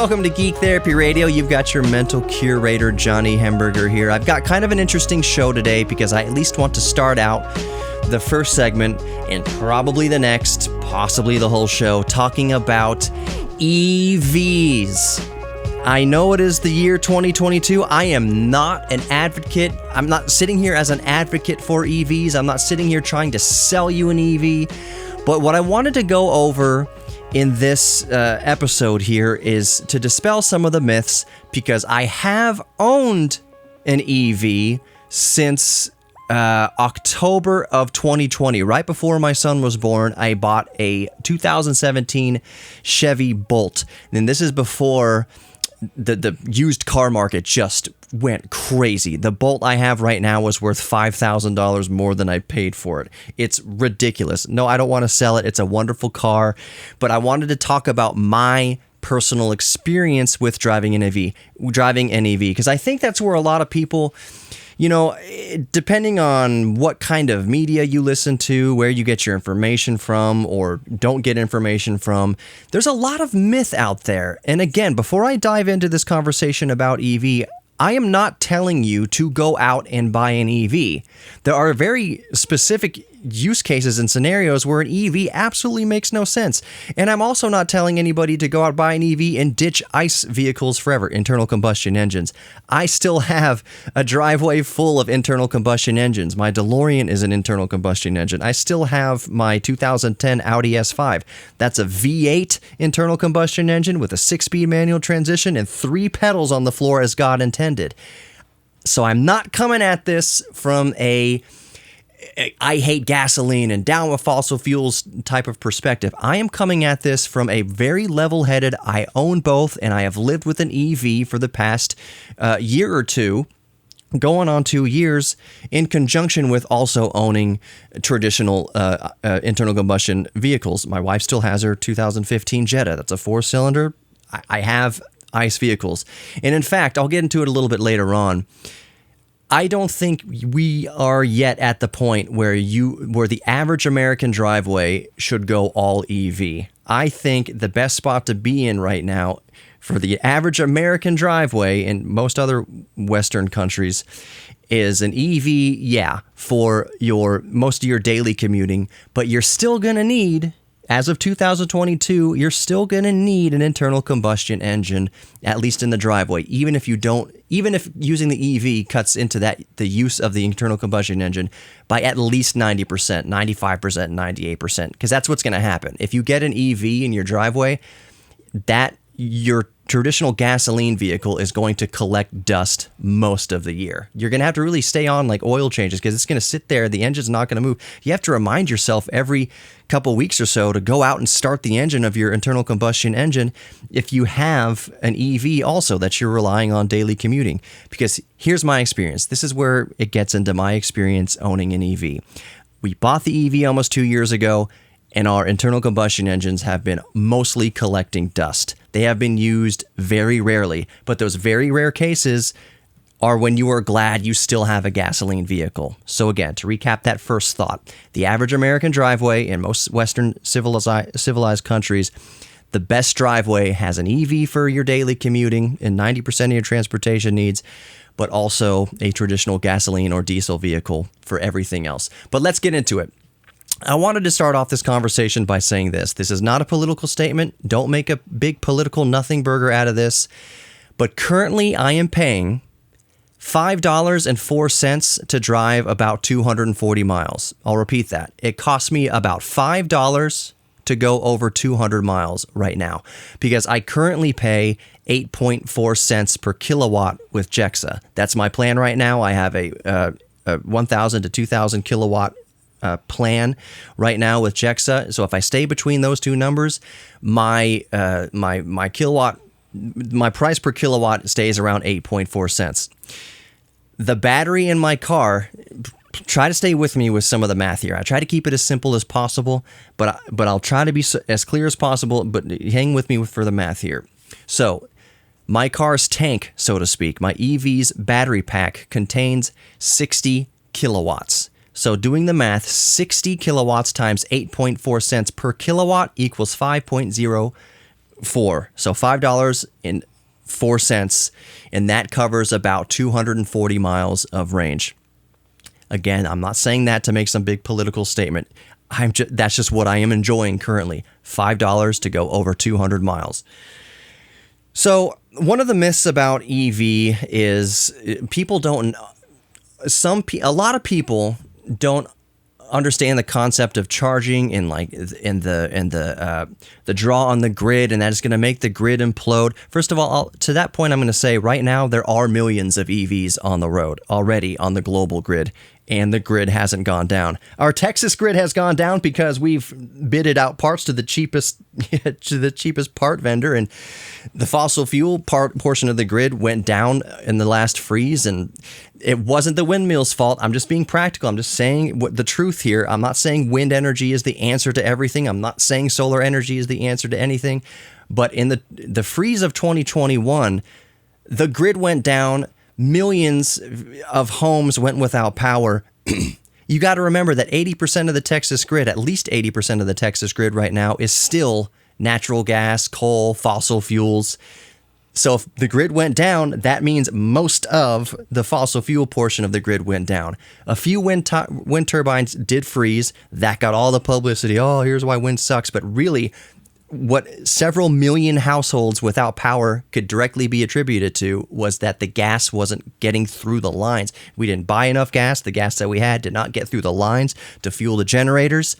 Welcome to Geek Therapy Radio. You've got your mental curator, Johnny Hemberger, here. I've got kind of an interesting show today because I at least want to start out the first segment and probably the next, possibly the whole show, talking about EVs. I know it is the year 2022. I am not an advocate. I'm not sitting here as an advocate for EVs. I'm not sitting here trying to sell you an EV. But what I wanted to go over in this episode here is to dispel some of the myths, because I have owned an EV since October of 2020. Right before my son was born, I bought a 2017 Chevy Bolt. And this is before the used car market just went crazy. The Bolt I have right now was worth $5,000 more than I paid for it. It's ridiculous. No, I don't want to sell it. It's a wonderful car, but I wanted to talk about my personal experience with driving an EV, because I think that's where a lot of people, you know, depending on what kind of media you listen to, where you get your information from or don't get information from, there's a lot of myth out there. And again, before I dive into this conversation about EV, I am not telling you to go out and buy an EV. There are very specific use cases and scenarios where an EV absolutely makes no sense. And I'm also not telling anybody to go out and buy an EV and ditch ICE vehicles forever, internal combustion engines. I still have a driveway full of internal combustion engines. My DeLorean is an internal combustion engine. I still have my 2010 Audi S5. That's a V8 internal combustion engine with a 6-speed manual transmission and 3 pedals on the floor as God intended. So I'm not coming at this from a I hate gasoline and down with fossil fuels type of perspective. I am coming at this from a very level-headed, I own both, and I have lived with an EV for the past year or two, going on 2 years, in conjunction with also owning traditional internal combustion vehicles. My wife still has her 2015 Jetta. That's a 4-cylinder. I have ICE vehicles. And in fact, I'll get into it a little bit later on. I don't think we are yet at the point where the average American driveway should go all EV. I think the best spot to be in right now for the average American driveway in most other Western countries is an EV, yeah, for most of your daily commuting, but you're still going to need, as of 2022, you're still going to need an internal combustion engine, at least in the driveway, even if using the EV cuts into the use of the internal combustion engine by at least 90%, 95%, 98%, because that's what's going to happen. If you get an EV in your driveway, your traditional gasoline vehicle is going to collect dust most of the year. You're going to have to really stay on like oil changes because it's going to sit there. The engine's not going to move. You have to remind yourself every couple weeks or so to go out and start the engine of your internal combustion engine if you have an EV also that you're relying on daily commuting. Because here's my experience. This is where it gets into my experience owning an EV. We bought the EV almost 2 years ago, and our internal combustion engines have been mostly collecting dust. They have been used very rarely, but those very rare cases are when you are glad you still have a gasoline vehicle. So again, to recap that first thought, the average American driveway in most Western civilized countries, the best driveway has an EV for your daily commuting and 90% of your transportation needs, but also a traditional gasoline or diesel vehicle for everything else. But let's get into it. I wanted to start off this conversation by saying this. This is not a political statement. Don't make a big political nothing burger out of this. But currently I am paying $5.04 to drive about 240 miles. I'll repeat that. It costs me about $5 to go over 200 miles right now because I currently pay 8.4 cents per kilowatt with JEXA. That's my plan right now. I have a 1,000 to 2,000 kilowatt plan right now with JEXA. So if I stay between those two numbers, my price per kilowatt stays around 8.4 cents. The battery in my car, try to stay with me with some of the math here. I try to keep it as simple as possible, but I'll try to be as clear as possible, but hang with me for the math here. So my car's tank, so to speak, my EV's battery pack contains 60 kilowatts. So doing the math, 60 kilowatts times 8.4 cents per kilowatt equals 5.04 So $5.04, and that covers about 240 miles of range. Again, I'm not saying that to make some big political statement. That's just what I am enjoying currently. $5 to go over 200 miles. So one of the myths about EV is a lot of people don't understand the concept of charging and the draw on the grid, and that is going to make the grid implode. First of all, to that point, I'm going to say right now there are millions of EVs on the road already on the global grid, and the grid hasn't gone down. Our Texas grid has gone down because we've bidded out parts to the cheapest part vendor, and the fossil fuel portion of the grid went down in the last freeze, and it wasn't the windmill's fault. I'm just being practical. I'm just saying the truth here. I'm not saying wind energy is the answer to everything. I'm not saying solar energy is the answer to anything. But in the freeze of 2021, the grid went down. Millions of homes went without power. You got to remember that 80% of the Texas grid, at least 80% of the Texas grid right now, is still natural gas, coal, fossil fuels. So if the grid went down, that means most of the fossil fuel portion of the grid went down. A few wind turbines did freeze. That got all the publicity. Oh, here's why wind sucks. But really, what several million households without power could directly be attributed to was that the gas wasn't getting through the lines. We didn't buy enough gas. The gas that we had did not get through the lines to fuel the generators.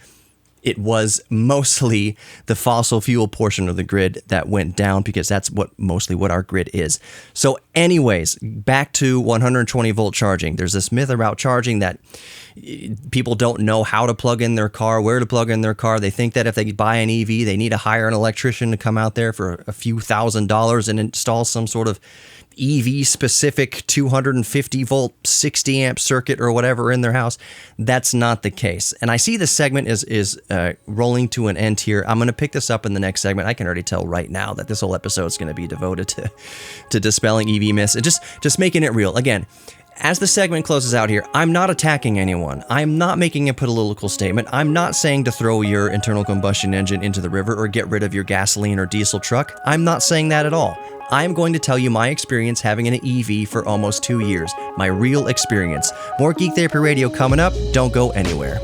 It was mostly the fossil fuel portion of the grid that went down, because that's mostly what our grid is. So anyways, back to 120 volt charging. There's this myth about charging that people don't know how to plug in their car, where to plug in their car. They think that if they buy an EV, they need to hire an electrician to come out there for a few $1,000s and install some sort of EV specific 250 volt 60 amp circuit or whatever in their house. That's not the case. And I see this segment is rolling to an end here. I'm going to pick this up in the next segment. I can already tell right now that this whole episode is going to be devoted to dispelling EV myths and just making it real. Again, as the segment closes out here, I'm not attacking anyone. I'm not making a political statement. I'm not saying to throw your internal combustion engine into the river or get rid of your gasoline or diesel truck. I'm not saying that at all. I'm going to tell you my experience having an EV for almost 2 years. My real experience. More Geek Therapy Radio coming up. Don't go anywhere.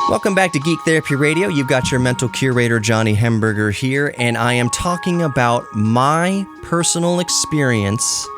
Welcome back to Geek Therapy Radio. You've got your mental curator, Johnny Hemberger, here, and I am talking about my personal experience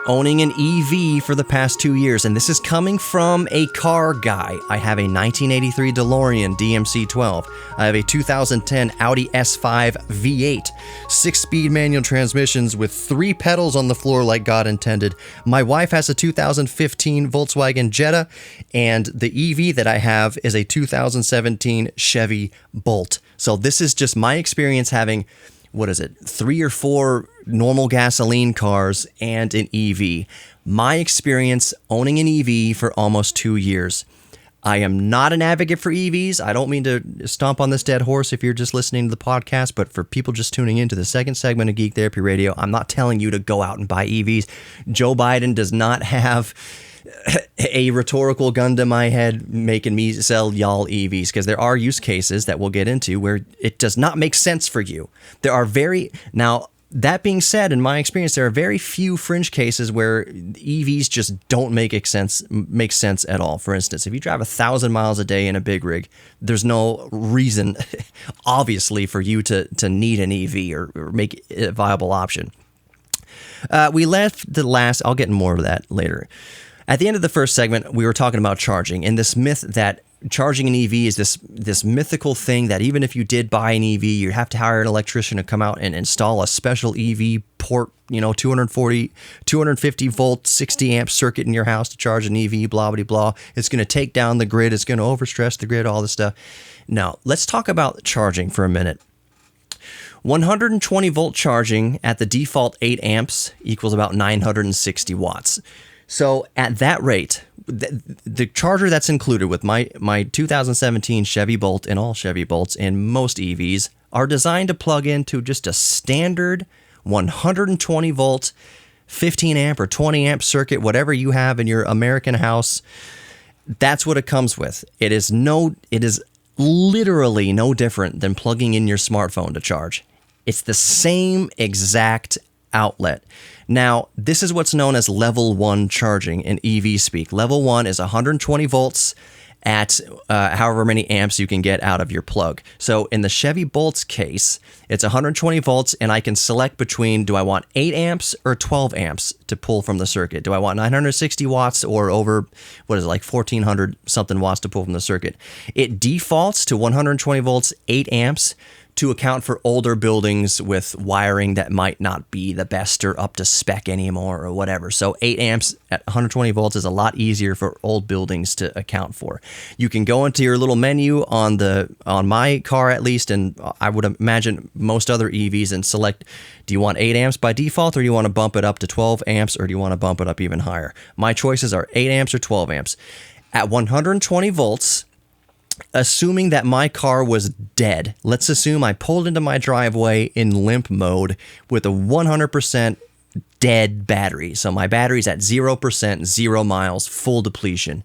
owning an EV for the past 2 years, and this is coming from a car guy. I have a 1983 DeLorean DMC-12. I have a 2010 Audi S5 V8, 6-speed manual transmissions with 3 pedals on the floor like God intended. My wife has a 2015 Volkswagen Jetta, and the EV that I have is a 2017 Chevy Bolt. So this is just my experience having 3 or 4 normal gasoline cars and an EV. My experience owning an EV for almost 2 years. I am not an advocate for EVs. I don't mean to stomp on this dead horse if you're just listening to the podcast, but for people just tuning into the second segment of Geek Therapy Radio, I'm not telling you to go out and buy EVs. Joe Biden does not have a rhetorical gun to my head making me sell y'all EVs, because there are use cases that we'll get into where it does not make sense for you. Now, that being said, in my experience, there are very few fringe cases where EVs just don't make sense at all. For instance, if you drive 1,000 miles a day in a big rig, there's no reason, obviously, for you to need an EV or make it a viable option. We left the last, I'll get more of that later. At the end of the first segment, we were talking about charging and this myth that charging an EV is this mythical thing that even if you did buy an EV, you have to hire an electrician to come out and install a special EV port, 250 volt, 60 amp circuit in your house to charge an EV, blah, blah, blah. It's going to take down the grid. It's going to overstress the grid, all this stuff. Now, let's talk about charging for a minute. 120 volt charging at the default 8 amps equals about 960 watts. So at that rate, the charger that's included with my 2017 Chevy Bolt and all Chevy Bolts and most EVs are designed to plug into just a standard 120 volt, 15 amp or 20 amp circuit, whatever you have in your American house. That's what it comes with. It is literally no different than plugging in your smartphone to charge. It's the same exact outlet. Now, this is what's known as level 1 charging in EV speak. Level 1 is 120 volts at however many amps you can get out of your plug. So in the Chevy Bolt's case, it's 120 volts, and I can select between, do I want 8 amps or 12 amps to pull from the circuit? Do I want 960 watts or over, 1,400 something watts to pull from the circuit? It defaults to 120 volts, 8 amps, to account for older buildings with wiring that might not be the best or up to spec anymore or whatever. So 8 amps at 120 volts is a lot easier for old buildings to account for. You can go into your little menu on my car at least, and I would imagine most other EVs, and select, do you want 8 amps by default, or do you want to bump it up to 12 amps, or do you want to bump it up even higher? My choices are 8 amps or 12 amps. At 120 volts, assuming that my car was dead, let's assume I pulled into my driveway in limp mode with a 100% dead battery. So my battery's at 0%, 0 miles, full depletion.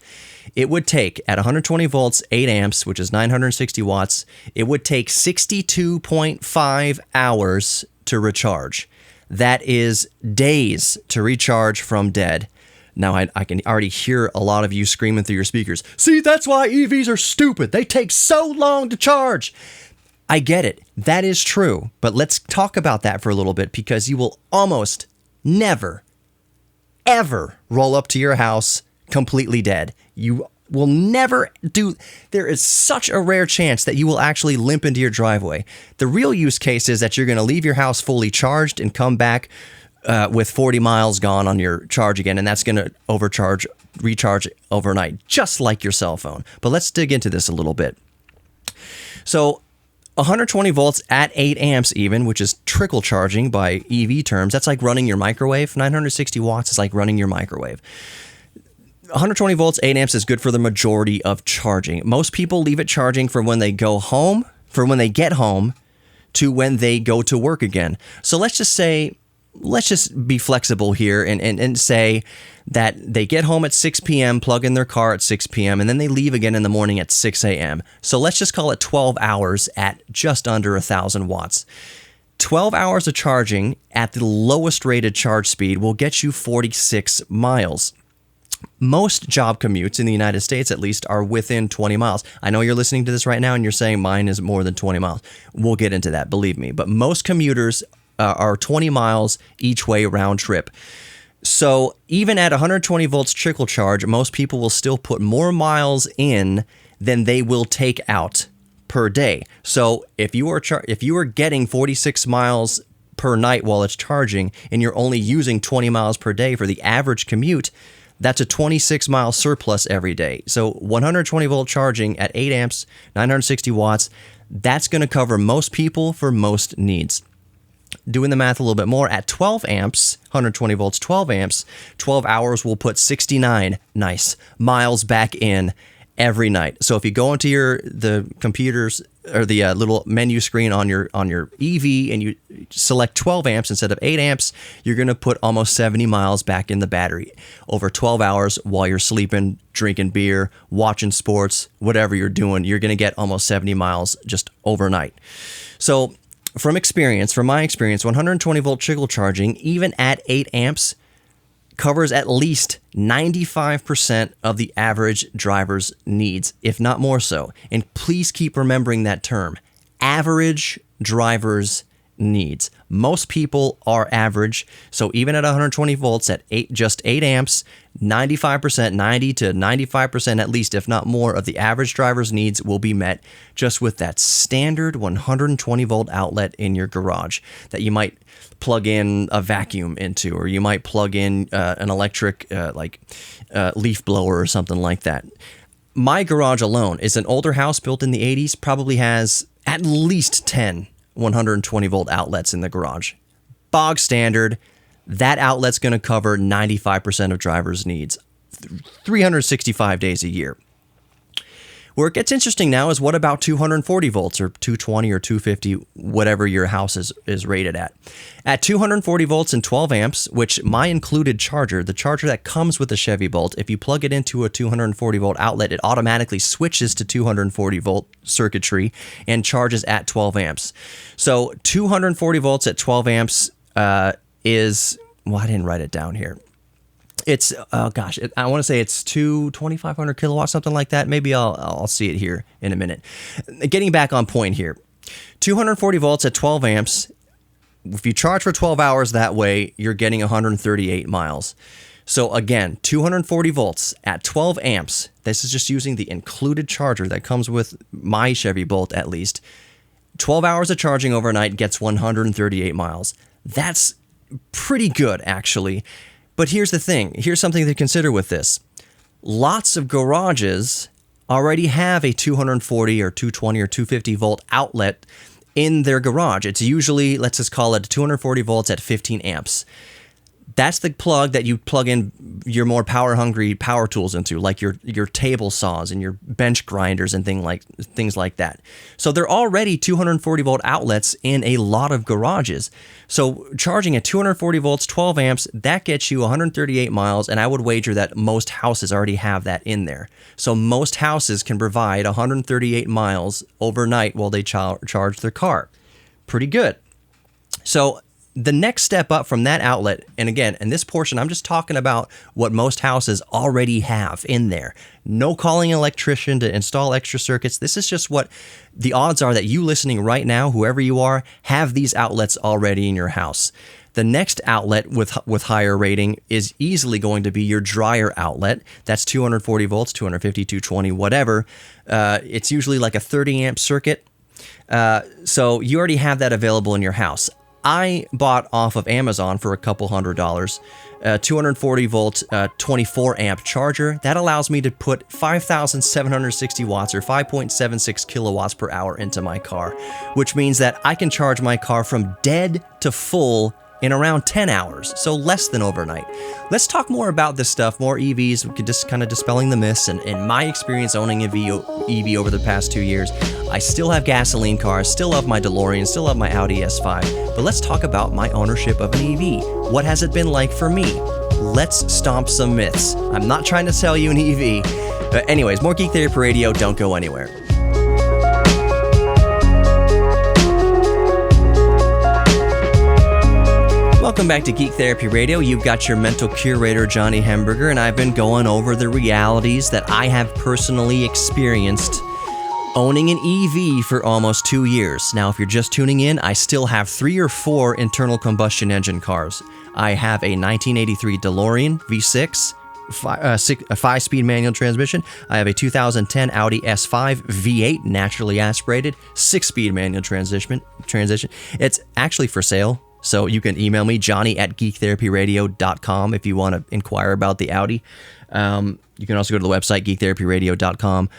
It would take, at 120 volts, 8 amps, which is 960 watts, it would take 62.5 hours to recharge. That is days to recharge from dead. Now, I can already hear a lot of you screaming through your speakers, "See, that's why EVs are stupid. They take so long to charge." I get it. That is true. But let's talk about that for a little bit, because you will almost never, ever roll up to your house completely dead. You will never do. There is such a rare chance that you will actually limp into your driveway. The real use case is that you're going to leave your house fully charged and come back with 40 miles gone on your charge again, and that's going to recharge overnight, just like your cell phone. But let's dig into this a little bit. So 120 volts at 8 amps even, which is trickle charging by EV terms, that's like running your microwave. 960 watts is like running your microwave. 120 volts, 8 amps is good for the majority of charging. Most people leave it charging for when they go home, for when they get home, to when they go to work again. So let's just be flexible here and say that they get home at 6 p.m., plug in their car at 6 p.m., and then they leave again in the morning at 6 a.m. So let's just call it 12 hours at just under 1,000 watts. 12 hours of charging at the lowest rated charge speed will get you 46 miles. Most job commutes in the United States, at least, are within 20 miles. I know you're listening to this right now and you're saying mine is more than 20 miles. We'll get into that, believe me. But most commuters are 20 miles each way round trip. So even at 120 volts trickle charge, most people will still put more miles in than they will take out per day. So if you are getting 46 miles per night while it's charging, and you're only using 20 miles per day for the average commute, that's a 26 mile surplus every day. So 120 volt charging at 8 amps, 960 watts, that's going to cover most people for most needs. Doing the math a little bit more, at 12 amps, 120 volts, 12 amps, 12 hours will put 69 miles back in every night. So if you go into the computers or the little menu screen on your EV and you select 12 amps instead of 8 amps, you're going to put almost 70 miles back in the battery over 12 hours while you're sleeping, drinking beer, watching sports, whatever you're doing. You're going to get almost 70 miles just overnight. So from my experience, 120 volt trickle charging, even at 8 amps, covers at least 95% of the average driver's needs, if not more so. And please keep remembering that term, average driver's needs. Most people are average, so even at 120 volts at just 8 amps, 95%, 90 to 95% at least, if not more, of the average driver's needs will be met just with that standard 120 volt outlet in your garage that you might plug in a vacuum into, or you might plug in an electric leaf blower or something like that. My garage alone is an older house built in the 80s, probably has at least 10 120 volt outlets in the garage. Bog standard. That outlet's going to cover 95% of drivers' needs, 365 days a year. Where it gets interesting now is what about 240 volts or 220 or 250, whatever your house is rated at. At 240 volts and 12 amps, which my included charger, the charger that comes with the Chevy Bolt, if you plug it into a 240 volt outlet, it automatically switches to 240 volt circuitry and charges at 12 amps. So 240 volts at 12 amps is, well, I didn't write it down here. It's, I want to say it's 2,500 kilowatts, something like that. Maybe I'll see it here in a minute. Getting back on point here, 240 volts at 12 amps. If you charge for 12 hours that way, you're getting 138 miles. So again, 240 volts at 12 amps. This is just using the included charger that comes with my Chevy Bolt at least. 12 hours of charging overnight gets 138 miles. That's pretty good, actually. But here's the thing. Here's something to consider with this. Lots of garages already have a 240 or 220 or 250 volt outlet in their garage. It's usually, let's just call it 240 volts at 15 amps. That's the plug that you plug in your more power-hungry power tools into, like your table saws and your bench grinders and things like that. So they're already 240 volt outlets in a lot of garages. So charging at 240 volts, 12 amps, that gets you 138 miles, and I would wager that most houses already have that in there. So most houses can provide 138 miles overnight while they charge their car. Pretty good. So the next step up from that outlet, and again, in this portion, I'm just talking about what most houses already have in there. No calling an electrician to install extra circuits. This is just what the odds are that you listening right now, whoever you are, have these outlets already in your house. The next outlet with higher rating is easily going to be your dryer outlet. That's 240 volts, 250, 220, whatever. It's usually like a 30 amp circuit. So you already have that available in your house. I bought off of Amazon for a couple $100, 240 volt, 24 amp charger. That allows me to put 5,760 watts or 5.76 kilowatts per hour into my car, which means that I can charge my car from dead to full in around 10 hours, so less than overnight. Let's talk more about this stuff, more EVs. We could just kind of dispelling the myths and my experience owning an EV over the past 2 years. I still have gasoline cars, still love my DeLorean, still love my Audi S5, but let's talk about my ownership of an EV. What has it been like for me? Let's stomp some myths. I'm not trying to sell you an EV. But anyways, more Geek Therapy Radio, don't go anywhere. Welcome back to Geek Therapy Radio. You've got your mental curator, Johnny Hemberger, and I've been going over the realities that I have personally experienced owning an EV for almost 2 years. Now, if you're just tuning in, I still have 3 or 4 internal combustion engine cars. I have a 1983 DeLorean V6, a 5-speed manual transmission. I have a 2010 Audi S5 V8, naturally aspirated, 6-speed manual transition. It's actually for sale. So you can email me, johnny@geektherapyradio.com, if you want to inquire about the Audi. You can also go to the website, geektherapyradio.com.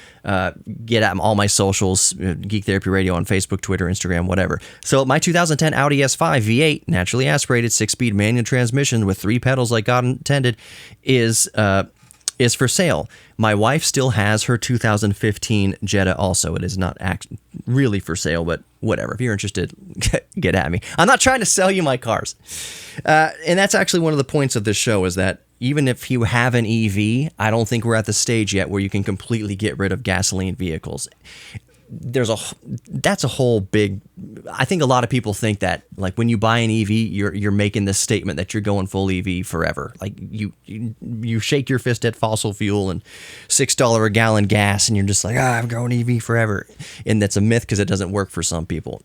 Get at all my socials, Geek Therapy Radio on Facebook, Twitter, Instagram, whatever. So my 2010 Audi S5 V8, naturally aspirated, 6-speed manual transmission with 3 pedals like God intended, is for sale. My wife still has her 2015 Jetta also. It is not really for sale, but whatever. If you're interested, get at me. I'm not trying to sell you my cars. And that's actually one of the points of this show, is that even if you have an EV, I don't think we're at the stage yet where you can completely get rid of gasoline vehicles. That's a whole big, I think a lot of people think that, like, when you buy an EV, you're making this statement that you're going full EV forever. Like, you shake your fist at fossil fuel and $6 a gallon gas, and you're just like, I'm going EV forever. And that's a myth because it doesn't work for some people.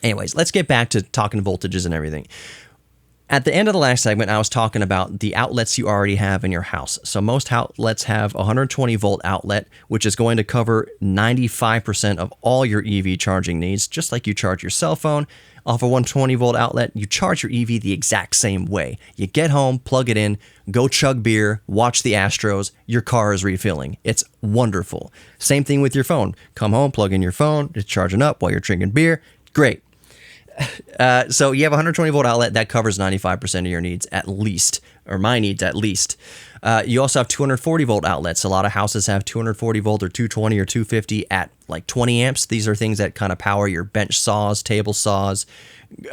Anyways, let's get back to talking voltages and everything. At the end of the last segment, I was talking about the outlets you already have in your house. So most outlets have a 120 volt outlet, which is going to cover 95% of all your EV charging needs. Just like you charge your cell phone off a 120 volt outlet, you charge your EV the exact same way. You get home, plug it in, go chug beer, watch the Astros, your car is refilling. It's wonderful. Same thing with your phone. Come home, plug in your phone, it's charging up while you're drinking beer. Great. So you have a 120 volt outlet that covers 95% of your needs at least, or my needs at least. You also have 240 volt outlets. A lot of houses have 240 volt or 220 or 250 at like 20 amps. These are things that kind of power your bench saws, table saws,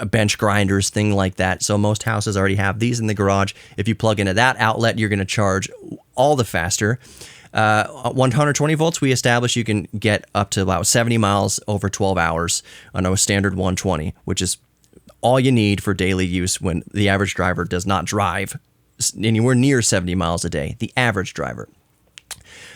bench grinders, thing like that. So most houses already have these in the garage. If you plug into that outlet, you're going to charge all the faster. 120 volts, we established you can get up to about 70 miles over 12 hours on a standard 120, which is all you need for daily use when the average driver does not drive anywhere near 70 miles a day, the average driver.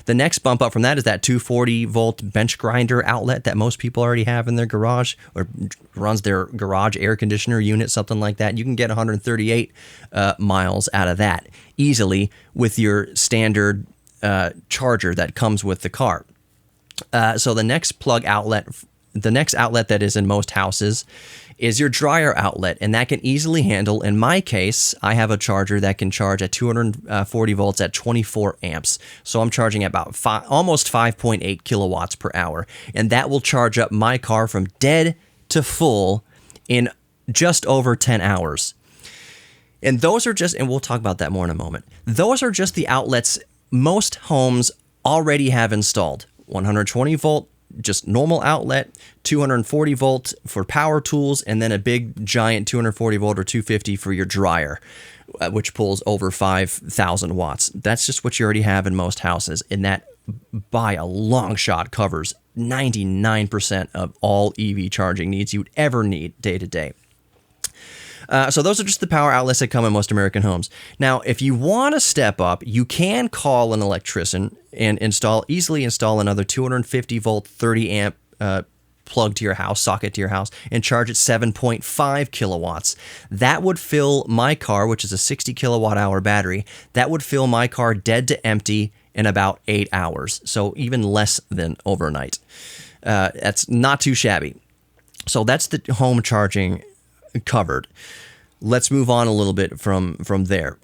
The next bump up from that is that 240 volt bench grinder outlet that most people already have in their garage or runs their garage air conditioner unit, something like that. You can get 138 miles out of that easily with your standard charger that comes with the car. So the next plug outlet, the next outlet that is in most houses is your dryer outlet, and that can easily handle, in my case, I have a charger that can charge at 240 volts at 24 amps. So I'm charging at about almost 5.8 kilowatts per hour, and that will charge up my car from dead to full in just over 10 hours. And those are just, and we'll talk about that more in a moment, those are just the outlets most homes already have installed. 120 volt, just normal outlet, 240 volt for power tools, and then a big giant 240 volt or 250 for your dryer, which pulls over 5,000 watts. That's just what you already have in most houses, and that by a long shot covers 99% of all EV charging needs you'd ever need day to day. So those are just the power outlets that come in most American homes. Now, if you want to step up, you can call an electrician and easily install another 250 volt, 30 amp plug to your house, socket to your house, and charge at 7.5 kilowatts. That would fill my car, which is a 60 kilowatt hour battery, that would fill my car dead to empty in about 8 hours. So even less than overnight. That's not too shabby. So that's the home charging covered. Let's move on a little bit from there.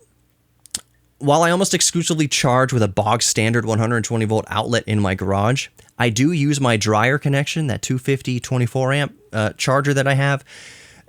While I almost exclusively charge with a bog standard 120 volt outlet in my garage, I do use my dryer connection, that 250 24 amp charger that I have,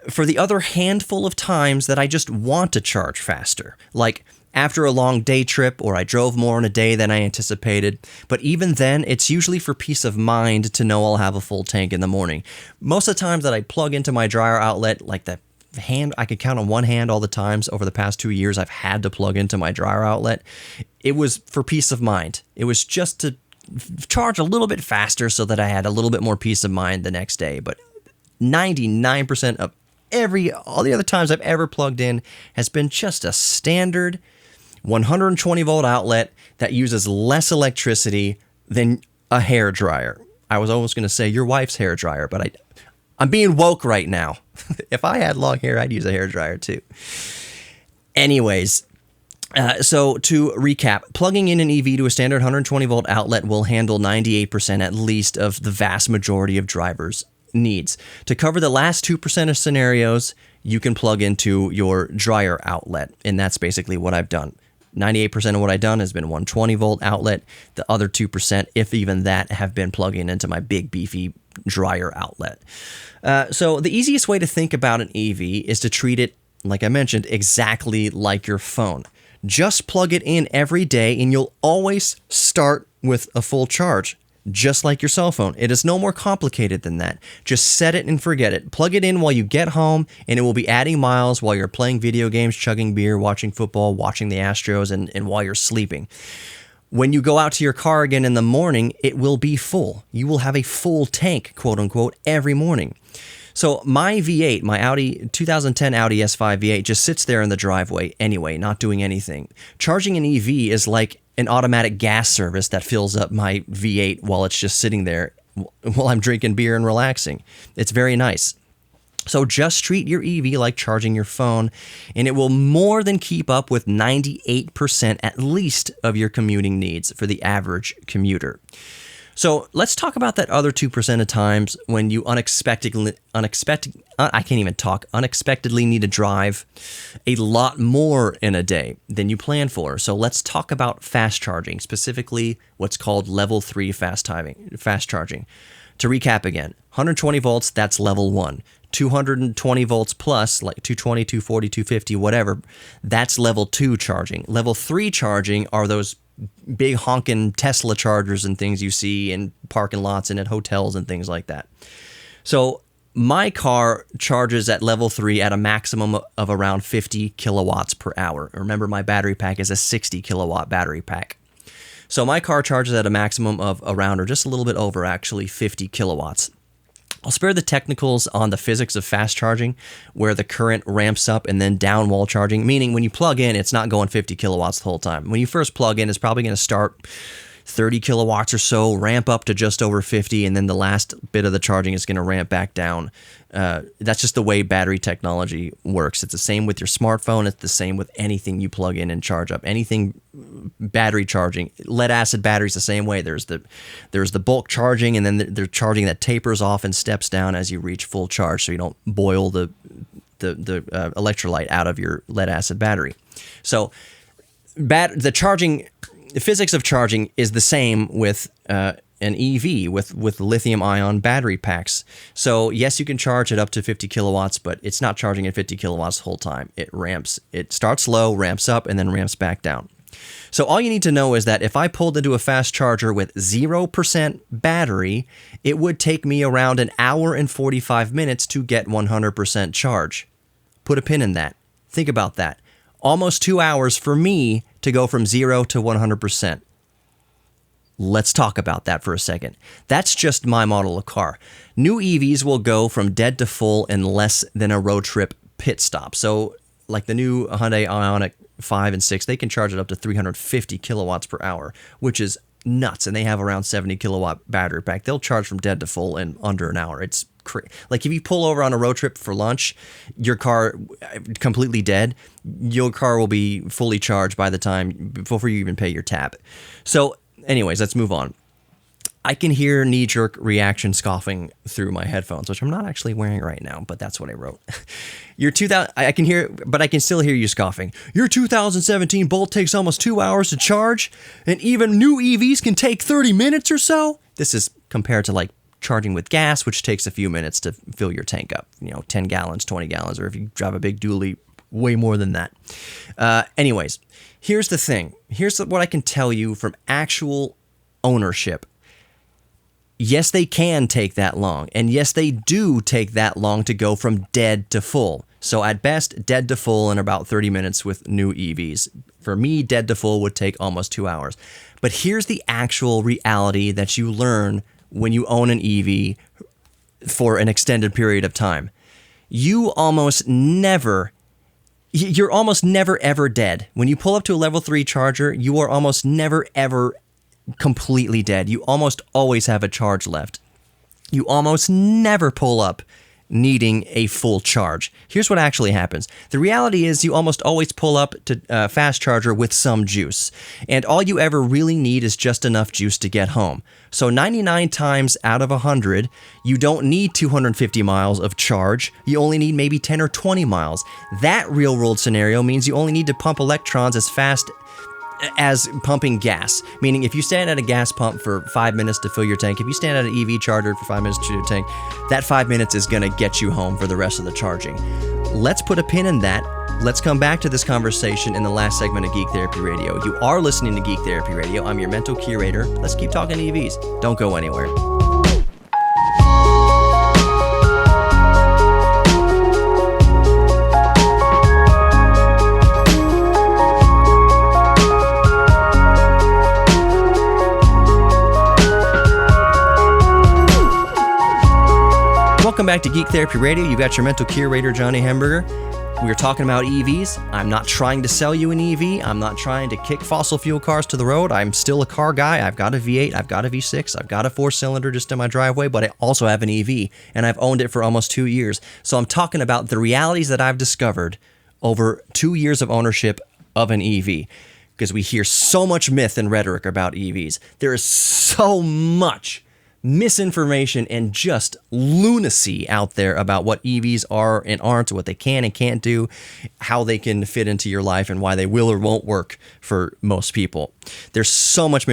for the other handful of times that I just want to charge faster, like after a long day trip or I drove more in a day than I anticipated. But even then, it's usually for peace of mind to know I'll have a full tank in the morning. Most of the times that I plug into my dryer outlet, like the hand, I could count on one hand all the times over the past 2 years I've had to plug into my dryer outlet. It was for peace of mind. It was just to charge a little bit faster so that I had a little bit more peace of mind the next day. But 99% of all the other times I've ever plugged in has been just a standard 120 volt outlet that uses less electricity than a hair dryer. I was almost going to say your wife's hair dryer, but I'm being woke right now. If I had long hair, I'd use a hair dryer too. Anyways, so to recap, plugging in an EV to a standard 120 volt outlet will handle 98% at least of the vast majority of drivers' needs. To cover the last 2% of scenarios, you can plug into your dryer outlet, and that's basically what I've done. 98% of what I've done has been 120 volt outlet. The other 2%, if even that, have been plugging into my big beefy dryer outlet. So the easiest way to think about an EV is to treat it, like I mentioned, exactly like your phone. Just plug it in every day and you'll always start with a full charge, just like your cell phone. It is no more complicated than that. Just set it and forget it. Plug it in while you get home, and it will be adding miles while you're playing video games, chugging beer, watching football, watching the Astros, and while you're sleeping. When you go out to your car again in the morning, it will be full. You will have a full tank, quote unquote, every morning. So my V8, my 2010 Audi S5 V8 just sits there in the driveway anyway, not doing anything. Charging an EV is like an automatic gas service that fills up my V8 while it's just sitting there while I'm drinking beer and relaxing. It's very nice. So just treat your EV like charging your phone, and it will more than keep up with 98% at least of your commuting needs for the average commuter. So let's talk about that other 2% of times when you unexpectedly need to drive a lot more in a day than you plan for. So let's talk about fast charging, specifically what's called level 3 fast charging. To recap again, 120 volts, that's level 1. 220 volts plus, like 220, 240, 250, whatever, that's level 2 charging. Level 3 charging are those big honking Tesla chargers and things you see in parking lots and at hotels and things like that. So my car charges at level 3 at a maximum of around 50 kilowatts per hour. Remember, my battery pack is a 60 kilowatt battery pack. So my car charges at a maximum of around, or just a little bit over actually, 50 kilowatts. I'll spare the technicals on the physics of fast charging, where the current ramps up and then down while charging, meaning when you plug in, it's not going 50 kilowatts the whole time. When you first plug in, it's probably going to start 30 kilowatts or so, ramp up to just over 50, and then the last bit of the charging is going to ramp back down. That's just the way battery technology works. It's the same with your smartphone. It's the same with anything you plug in and charge up. Anything battery charging, lead acid batteries the same way. There's the bulk charging, and then there's charging that tapers off and steps down as you reach full charge, so you don't boil the electrolyte out of your lead acid battery. So the physics of charging is the same with an EV, with lithium-ion battery packs. So yes, you can charge it up to 50 kilowatts, but it's not charging at 50 kilowatts the whole time. It starts low, ramps up, and then ramps back down. So all you need to know is that if I pulled into a fast charger with 0% battery, it would take me around an hour and 45 minutes to get 100% charge. Put a pin in that. Think about that. Almost 2 hours for me to go from 0 to 100%. Let's talk about that for a second. That's just my model of car. New EVs will go from dead to full in less than a road trip pit stop. So like the new Hyundai Ioniq 5 and 6, they can charge it up to 350 kilowatts per hour, which is nuts. And they have around 70 kilowatt battery pack. They'll charge from dead to full in under an hour. It's like if you pull over on a road trip for lunch, your car completely dead, your car will be fully charged by the time before you even pay your tab. So anyways, let's move on. I can hear knee-jerk reaction scoffing through my headphones, which I'm not actually wearing right now, but that's what I wrote. I can hear, but I can still hear you scoffing. Your 2017 Bolt takes almost 2 hours to charge, and even new EVs can take 30 minutes or so. This is compared to like charging with gas, which takes a few minutes to fill your tank up. 10 gallons, 20 gallons, or if you drive a big dually, way more than that. Anyways, here's the thing. Here's what I can tell you from actual ownership. Yes, they can take that long, and yes, they do take that long to go from dead to full. So at best, dead to full in about 30 minutes with new EVs. For me, dead to full would take almost 2 hours. But here's the actual reality that you learn when you own an EV for an extended period of time. You're almost never ever dead. When you pull up to a level 3 charger, you are almost never ever completely dead. You almost always have a charge left. You almost never pull up needing a full charge. Here's what actually happens. The reality is you almost always pull up to a fast charger with some juice, and all you ever really need is just enough juice to get home. So 99 times out of 100, you don't need 250 miles of charge. You only need maybe 10 or 20 miles. That real-world scenario means you only need to pump electrons as fast as pumping gas, meaning if you stand at a gas pump for 5 minutes to fill your tank, if you stand at an EV charger for 5 minutes to fill your tank, that 5 minutes is going to get you home for the rest of the charging. Let's put a pin in that. Let's come back to this conversation in the last segment of Geek Therapy Radio. You are listening to Geek Therapy Radio. I'm your mental curator. Let's keep talking EVs. Don't go anywhere. Welcome back to Geek Therapy Radio. You got your mental curator, Johnny Hamburger. We're talking about EVs. I'm not trying to sell you an EV. I'm not trying to kick fossil fuel cars to the road. I'm still a car guy. I've got a V8. I've got a V6. I've got a 4-cylinder just in my driveway, but I also have an EV, and I've owned it for almost 2 years. So I'm talking about the realities that I've discovered over 2 years of ownership of an EV, because we hear so much myth and rhetoric about EVs. There is so much misinformation and just lunacy out there about what EVs are and aren't, what they can and can't do, how they can fit into your life, and why they will or won't work for most people. There's so much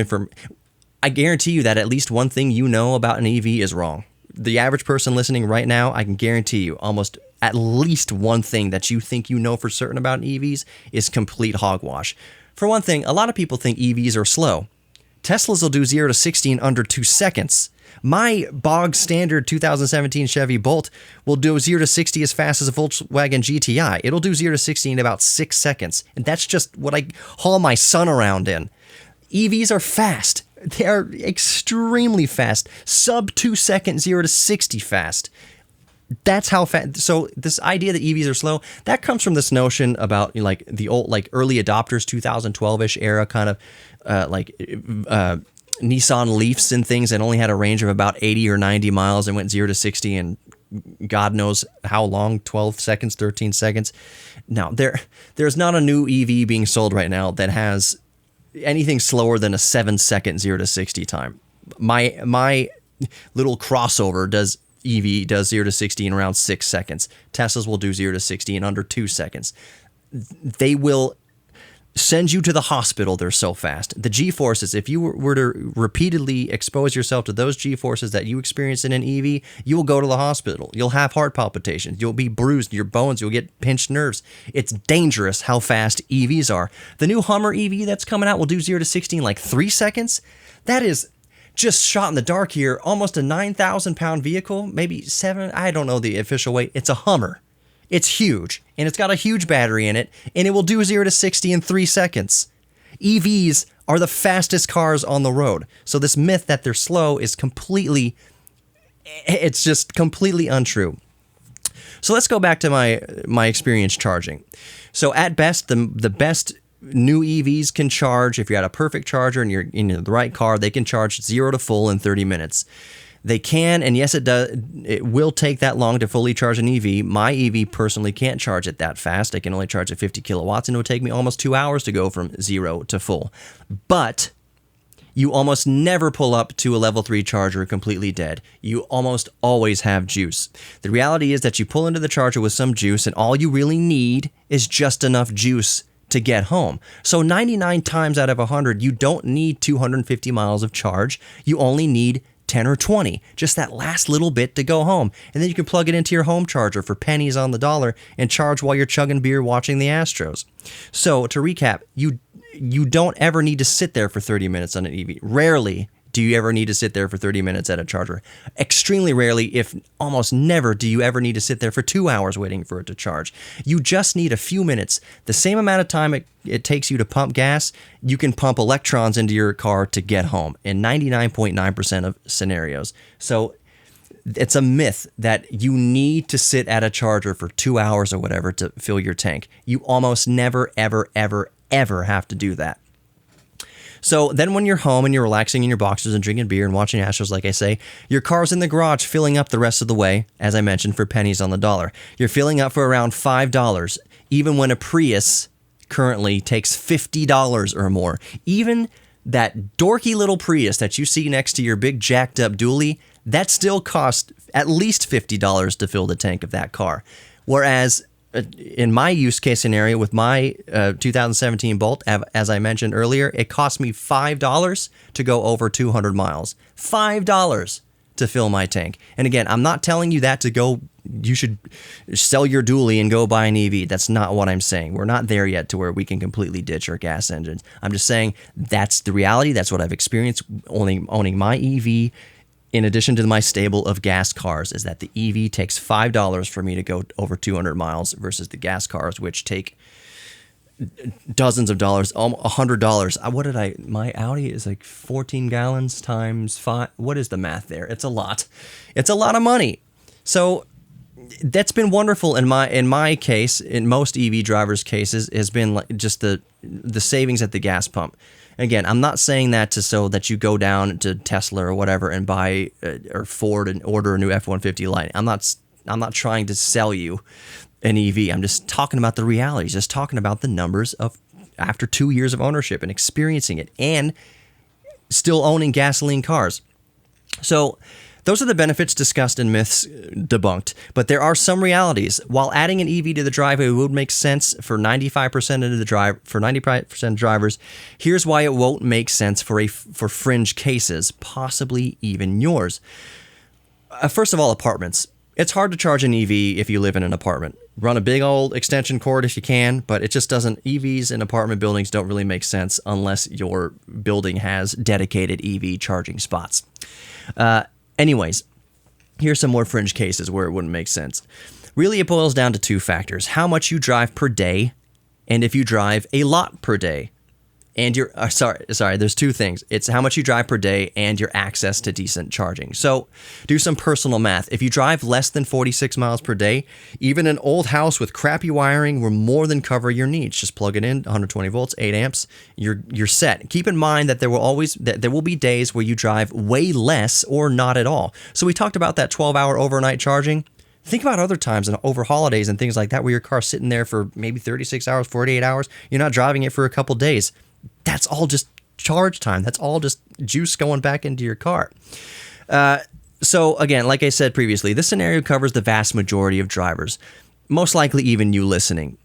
I guarantee you that at least one thing you know about an EV is wrong. The average person listening right now, I can guarantee you almost at least one thing that you think you know for certain about EVs is complete hogwash. For one thing, a lot of people think EVs are slow. Teslas will do 0 to 60 in under 2 seconds. My bog standard 2017 Chevy Bolt will do 0 to 60 as fast as a Volkswagen GTI. It'll do 0 to 60 in about 6 seconds. And that's just what I haul my son around in. EVs are fast. They are extremely fast. Sub 2 second 0 to 60 fast. That's how fast. So this idea that EVs are slow, that comes from this notion about like the old, like early adopters, 2012-ish era kind of Nissan Leafs and things that only had a range of about 80 or 90 miles and went 0 to 60 in God knows how long, 12 seconds, 13 seconds. Now, there's not a new EV being sold right now that has anything slower than a 7-second 0 to 60 time. My little crossover EV does 0 to 60 in around 6 seconds. Teslas will do 0 to 60 in under 2 seconds. They will send you to the hospital. They're so fast. The G-forces, if you were to repeatedly expose yourself to those G-forces that you experience in an EV, you will go to the hospital. You'll have heart palpitations. You'll be bruised. Your bones, you'll get pinched nerves. It's dangerous how fast EVs are. The new Hummer EV that's coming out will do 0 to 60 in like 3 seconds. That is just shot in the dark here. Almost a 9,000-pound vehicle, maybe 7. I don't know the official weight. It's a Hummer. It's huge, and it's got a huge battery in it, and it will do 0 to 60 in 3 seconds. EVs are the fastest cars on the road. So this myth that they're slow is it's just completely untrue. So let's go back to my experience charging. So at best, the best new EVs can charge, if you're at a perfect charger and you're in the right car, they can charge 0 to full in 30 minutes. They can, and yes, it will take that long to fully charge an EV. My EV personally can't charge it that fast. I can only charge at 50 kilowatts, and it would take me almost 2 hours to go from 0 to full. But you almost never pull up to a level 3 charger completely dead. You almost always have juice. The reality is that you pull into the charger with some juice, and all you really need is just enough juice to get home. So 99 times out of 100, you don't need 250 miles of charge. You only need 10 or 20, just that last little bit to go home. And then you can plug it into your home charger for pennies on the dollar and charge while you're chugging beer watching the Astros. So to recap, you don't ever need to sit there for 30 minutes on an EV. Rarely do you ever need to sit there for 30 minutes at a charger. Extremely rarely, if almost never, do you ever need to sit there for 2 hours waiting for it to charge. You just need a few minutes. The same amount of time it takes you to pump gas, you can pump electrons into your car to get home in 99.9% of scenarios. So it's a myth that you need to sit at a charger for 2 hours or whatever to fill your tank. You almost never, ever, ever, ever have to do that. So then when you're home and you're relaxing in your boxers and drinking beer and watching Astros, like I say, your car's in the garage filling up the rest of the way, as I mentioned, for pennies on the dollar. You're filling up for around $5, even when a Prius currently takes $50 or more. Even that dorky little Prius that you see next to your big jacked up dually, that still costs at least $50 to fill the tank of that car. Whereas in my use case scenario with my 2017 Bolt, as I mentioned earlier, it cost me $5 to go over 200 miles. $5 to fill my tank. And again, I'm not telling you that you should sell your dually and go buy an EV. That's not what I'm saying. We're not there yet to where we can completely ditch our gas engines. I'm just saying that's the reality. That's what I've experienced owning my EV. In addition to my stable of gas cars, is that the EV takes $5 for me to go over 200 miles versus the gas cars, which take dozens of dollars, $100. My Audi is like 14 gallons times 5. What is the math there? It's a lot. It's a lot of money. So that's been wonderful in my case, in most EV drivers' cases, has been like just the savings at the gas pump. Again, I'm not saying that so that you go down to Tesla or whatever and buy or Ford and order a new F-150 Lightning. I'm not trying to sell you an EV. I'm just talking about the realities, just talking about the numbers of after 2 years of ownership and experiencing it and still owning gasoline cars. So Those are the benefits discussed and myths debunked, but there are some realities. While adding an EV to the driveway would make sense for 95% of the for 95% of drivers, here's why it won't make sense for fringe cases, possibly even yours. First of all, apartments. It's hard to charge an EV if you live in an apartment. Run a big old extension cord if you can, but it just doesn't. EVs in apartment buildings don't really make sense unless your building has dedicated EV charging spots. Anyways, here's some more fringe cases where it wouldn't make sense. Really, it boils down to two factors: how much you drive per day, and if you drive a lot per day. And there's two things. It's how much you drive per day and your access to decent charging. So do some personal math. If you drive less than 46 miles per day, even an old house with crappy wiring will more than cover your needs. Just plug it in, 120 volts, 8 amps, you're set. Keep in mind that there will be days where you drive way less or not at all. So we talked about that 12-hour overnight charging. Think about other times and over holidays and things like that where your car's sitting there for maybe 36 hours, 48 hours. You're not driving it for a couple days. That's all just charge time. That's all just juice going back into your car. So again, like I said previously, this scenario covers the vast majority of drivers, most likely even you listening.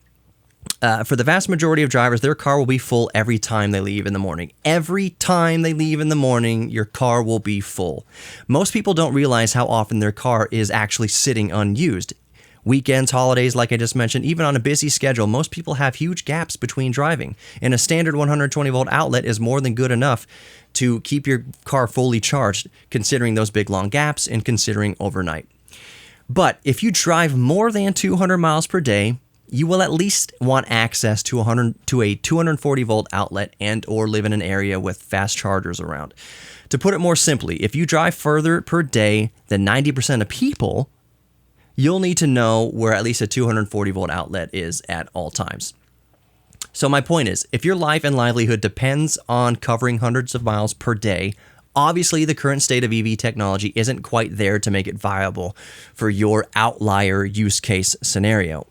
For the vast majority of drivers, their car will be full every time they leave in the morning. Every time they leave in the morning, your car will be full. Most people don't realize how often their car is actually sitting unused. Weekends, holidays, like I just mentioned, even on a busy schedule, most people have huge gaps between driving. And a standard 120 volt outlet is more than good enough to keep your car fully charged, considering those big long gaps and considering overnight. But if you drive more than 200 miles per day, you will at least want access to a 240 volt outlet and or live in an area with fast chargers around. To put it more simply, if you drive further per day than 90% of people, you'll need to know where at least a 240 volt outlet is at all times. So my point is, if your life and livelihood depends on covering hundreds of miles per day, obviously the current state of EV technology isn't quite there to make it viable for your outlier use case scenario.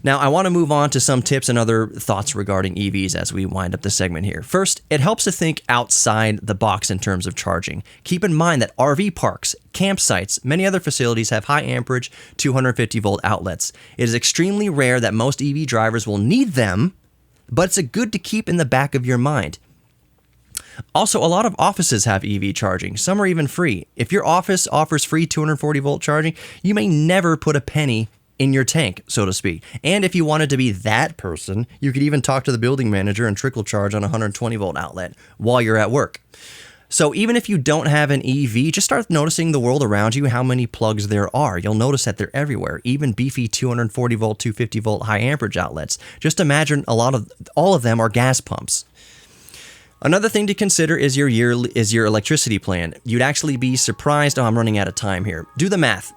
Now, I want to move on to some tips and other thoughts regarding EVs as we wind up the segment here. First, it helps to think outside the box in terms of charging. Keep in mind that RV parks, campsites, many other facilities have high amperage 250 volt outlets. It is extremely rare that most EV drivers will need them, but it's good to keep in the back of your mind. Also, a lot of offices have EV charging. Some are even free. If your office offers free 240 volt charging, you may never put a penny in your tank, so to speak. And if you wanted to be that person, you could even talk to the building manager and trickle charge on a 120 volt outlet while you're at work. So even if you don't have an EV, just start noticing the world around you, how many plugs there are. You'll notice that they're everywhere, even beefy 240 volt, 250 volt high amperage outlets. Just imagine all of them are gas pumps. Another thing to consider is your electricity plan. You'd actually be surprised. I'm running out of time here. Do the math.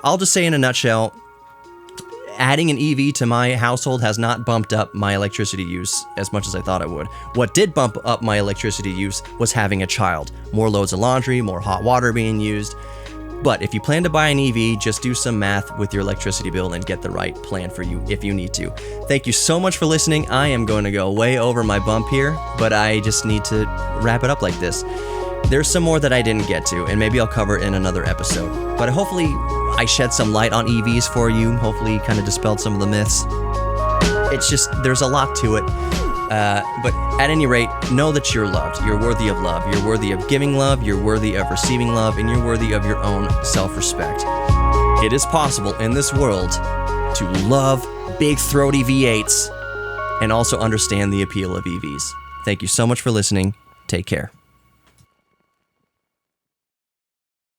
I'll just say in a nutshell, adding an EV to my household has not bumped up my electricity use as much as I thought it would. What did bump up my electricity use was having a child. More loads of laundry, more hot water being used. But if you plan to buy an EV, just do some math with your electricity bill and get the right plan for you if you need to. Thank you so much for listening. I am going to go way over my bump here, but I just need to wrap it up like this. There's some more that I didn't get to, and maybe I'll cover it in another episode. But hopefully I shed some light on EVs for you, hopefully kind of dispelled some of the myths. It's just, there's a lot to it. But at any rate, know that you're loved. You're worthy of love. You're worthy of giving love. You're worthy of receiving love. And you're worthy of your own self-respect. It is possible in this world to love big throaty V8s and also understand the appeal of EVs. Thank you so much for listening. Take care.